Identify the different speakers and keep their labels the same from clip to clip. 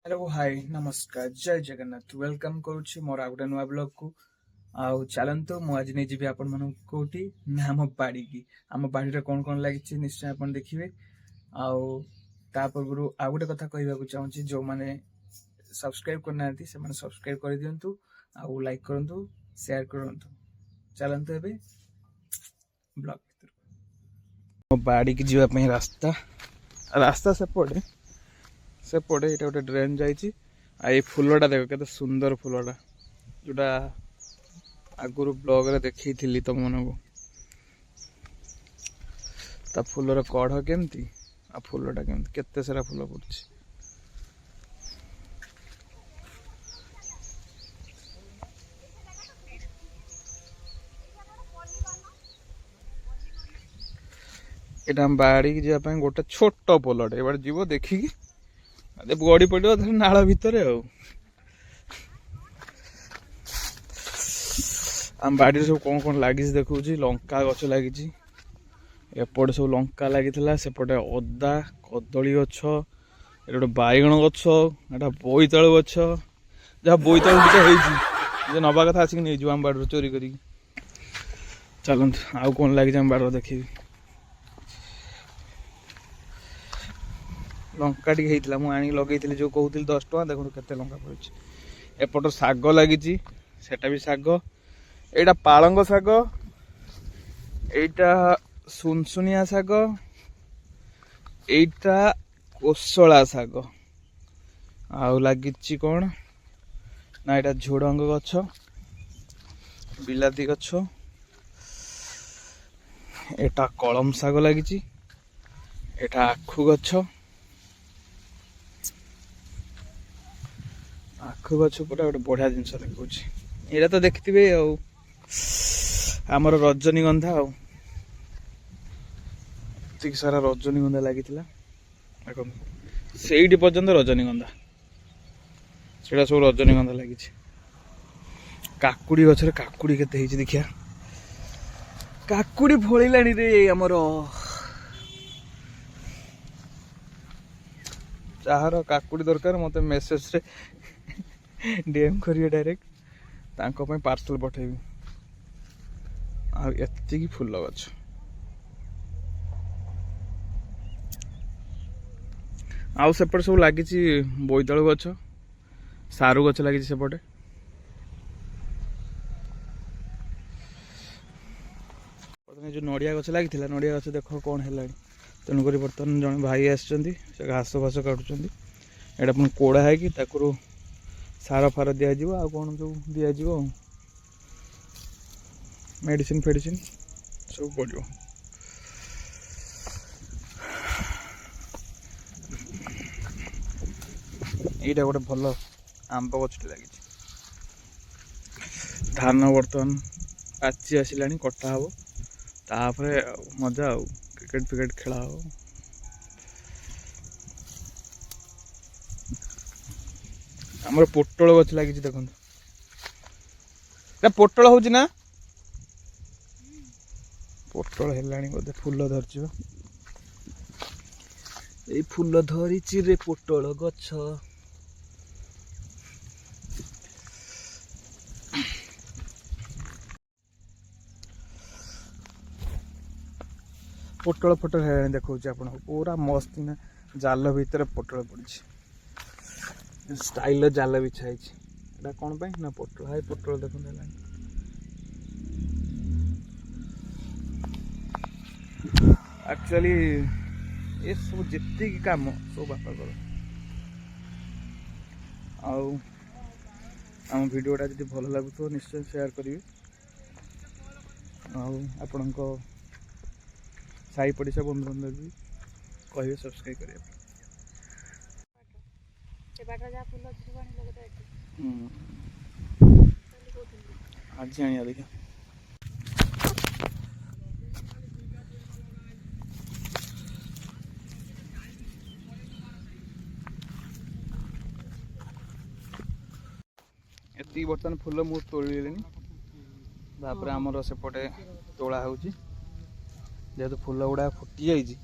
Speaker 1: Hello hi नमस्कार जय Jagannath welcome करुच्ची मोर आ गोटे नुआ ब्लॉग को आउ चलतु मु आज नहीं जी आपण मन कोटी ना आम बाड़ी की आम बाड़ी कौन कौन लगी निश्चय आप देखिए आउ ता पूर्व आ गोटे कथा कहवाक चाहूँगी जो मैंने सब्सक्राइब करना से सब्सक्राइब कर दिंतु आउ लाइक करूँ शेयर करूँ चलतु ए ब्लॉग भर बाड़ी की जीवाई रास्ता रास्ता सेपटे ये गोटे ड्रेन जाइए फूलटा देख के सुंदर फूलटा जोटा आगुरी ब्लॉग रे देखी थी तुम मन को ता फूलर कढ़ केमती आ फूलटा केमती केते सारा फूल पड़छ एटा हम बाड़ी की जापाई गोटे छोट पोलटे ए जीव देखिकी गड़ी पड़ो नाल भितर आम बाड़ी सब कौन कौन लगी देखुच लंका गछ लगी एपटे सब लंका लगी सेपटे अदा कदली गछ गोटे बैगण गछ एटा बोईतालु गछ जहाँ बोईतालु दिटा नवा कथा आसिक नहीं आम बाड़ी चोरी कर चलत आउ कौन लगी आम बाड़ी देखी लंका टी होता मुझे लगे जो कहती 10 टका देखो केते लंका पड़ी एपट शाग लगी सेटा भी शाग एटा पालंग शाग एटा सुनसुनिया शाग एटा कोसला शाग आउ लगी कौन ना एटा झुड़ंग गछ बिलाती गछ एटा कलम शाग लगी एटा आखु गछ आखु गछ पूरा गोटे बढ़िया जिनस देखा यहाँ तो देखिथे आमर रजनीगंधा आती सारा रजनीगंधा लगी देख से पर्यंत रजनीगंधा से सब रजनीगंधा लगी काकुड़ी गचर काकुड़ी केते देखिया काकुड़ी फलिलानी रे आमर जार काकुड़ी दरकार मत मेसेज रे डीएम करिए डायरेक्ट तांको पे पार्सल पठेबी आती फूल गछ आउ सेपटे सब लगी बोईतालु गछ सारू गछ लगी सेपटे जो नड़िया गछ लगी नड़िया गछ देख कौन है तेणुक बर्तमान जन भाई आसुँच घास फास काटुँच एटा पुणी कोड़ा है सार फार दिज्व आ कौन सब दिज्व मेडिसिन फेडिसिन सब पड़ो यहाँ गोटे भल आंब गछटे लगी धान बर्तमान पाची आसला कटा हम तापर मजा क्रिकेट फिकेट खेला हो आमर पोटल गछ लगी देखो पोटल हूँ ना पोटल है बोधे फूल धरची ये फूल धरी रे पोटल गछ पोटल फोटल है देखा आप पूरा मस्त ना जाल भितर पोटल पड़ी स्टाइल जाल बिछाई कौन पाई ना पोटल हाई पोटल देखो एक्चुअली ये सब जितनी काम सब बापा कर आम भिडियोटा जी भल लगुव निश्चय शेयर करेंगे आपण साई पड़िशा बंधु बांधव भी कहे सब्सक्राइब करें आज आनिया देखा ये बर्तमान फूल मुझे तोड़े तापर आमर सेपटे तोड़ा हो जेहेतु फूल गुड़ा फुटी जाइए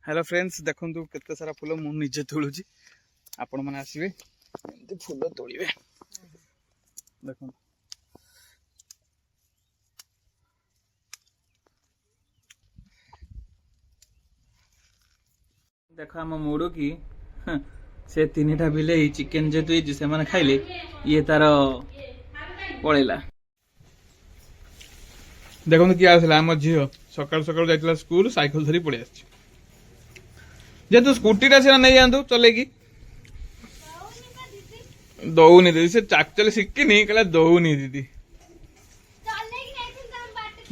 Speaker 1: हेलो फ्रेंड्स देखो केते सारा फूल मुझे तोलुची आपण मैंने आसवे एमती फूल तोड़े देख देख आम मुड़ की से तीन टा बिले चिकेन जेतु से मैंने खाइले ये तार पलैला देखो किए आसला आम झी सका सका जाइला स्कूल साइकेल धरी पड़े जेतु स्कूटी टा सीना नहीं जातु चलेगी दौनी दीदी से चाकचल शिखिनी कहला दौनी दीदी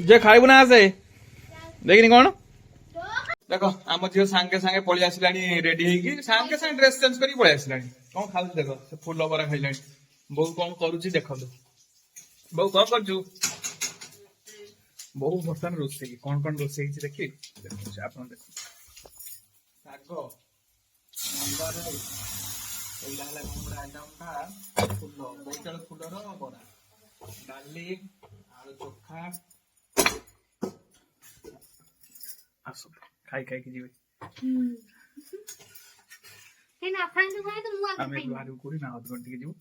Speaker 1: जे खाइबु ना आसे देखनी कौन देखो आम झील सांगे सांगे पलि आसला रेडी होगी सांगे सांगे ड्रेस चेंज कर पलि आसला कौन खाऊ देख से फूल बरा खाइला बो कौन करुच्ची देख बो कौन कर बहु बर्तमान रोसे कौन कौन रोसे देखिए आप फूल बोईताल फूलर बरा डाली आलू चोखा आस खाई खाई जी आम बाहर को ना हदगढ़ टे जीव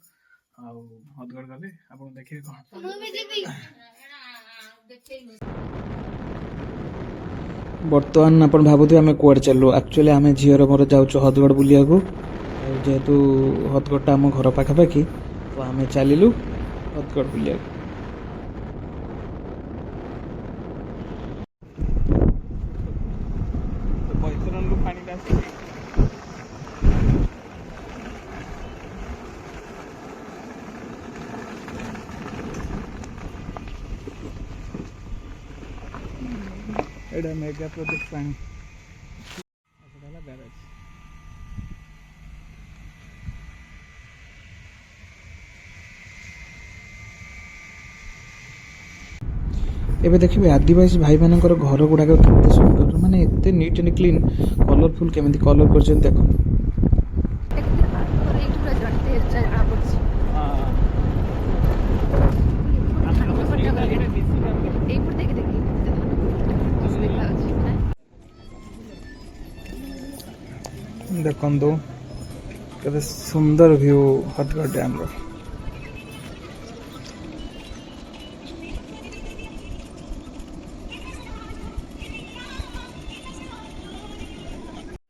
Speaker 1: हदगढ़ गले आप देखिए कौन बर्तमान आप भावुथे आम कुआड़े चलु एक्चुअली आम झीर मोर जाऊँ हदगढ़ बुलिया को जेहेतु हदगढ़ आम घर पाखापाखि तो आम चलू हदगढ़ बुलिया एडा मेगा प्रोजेक्ट पानी बैराज एबे देखिए आदिवासी भाई मानकर घर गुड़ाक केते सुंदर माने एते नीट एंड क्लीन कलरफुल केमिति कलर करछन देखो देखो केते सुंदर व्यू हदगढ़ डैम रो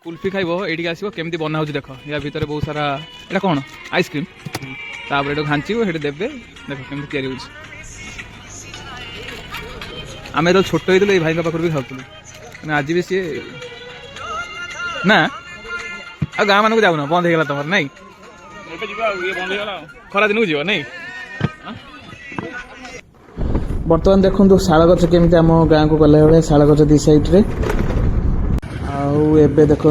Speaker 1: कुल्फी खाइब ये आसो केमती बना हो देख या भितर बहुत सारा यहाँ कौन आइसक्रीम तापर ये घांचो ये देवे देख केमती या आम तो छोट होते भाई पाखर भी खाऊलु आज भी सी ना आ गाँ मानक जाऊन बंद हो गला तुम नाई खरा दिन को जीव नहीं बर्तमान देखो शाल गच केमती आम गाँ को गला भाई शाल गच दी सैड्रे आबे देखु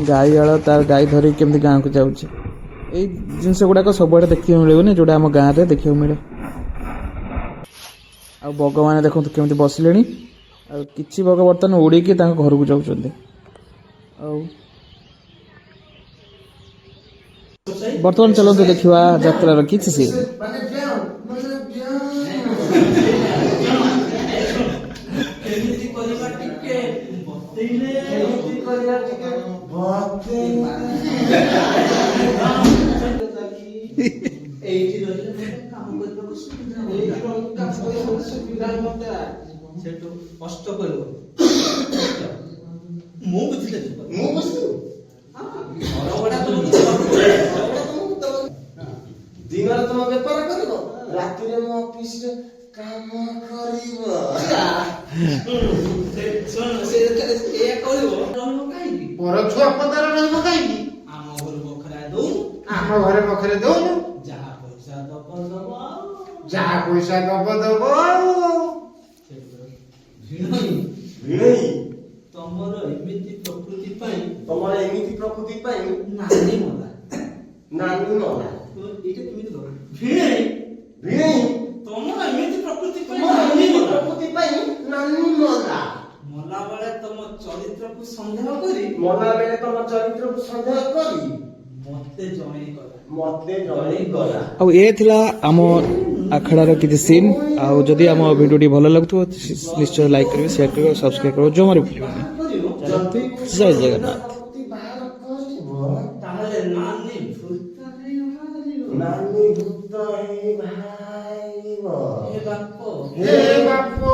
Speaker 1: गाई आड़ तार गाई धरिक केमती गाँ को जाऊँच यही जिनस गुड़ाक सब देखा मिले जोड़ा आम गाँव में देखा मिले आ बग मैंने देखो केमती बसिले कि बग बर्तमान उड़ीकी घर को जाऊँ बर्तमान चलते देखा यात्रा किसी सी
Speaker 2: कष्ट कर दिन तुम बेपार कर राति मो ऑफिस काम कर छुआ पदार रही कहीं आम घर बखरे दौन जहाँ पैसा दब दब तमर एमिति प्रकृति नानी मला एटा केमिति दो भिणई तमर एमिति प्रकृति नानी मला बेले तम चरित्र को संदेह करी मते जणे करा
Speaker 1: आ ये थिला आम आखड़ार किसी सीन आदि आम भिडियो भल लगुव निश्चय लाइक करेंगे शेयर करेंगे सब्सक्राइब करेंगे जो मारे भूल जय जगन्नाथ।
Speaker 3: ନାନୀ ଭୂତ ହେଇ ବାହାରିବ।
Speaker 2: ହେ ବାପ
Speaker 3: ହେ ବାପ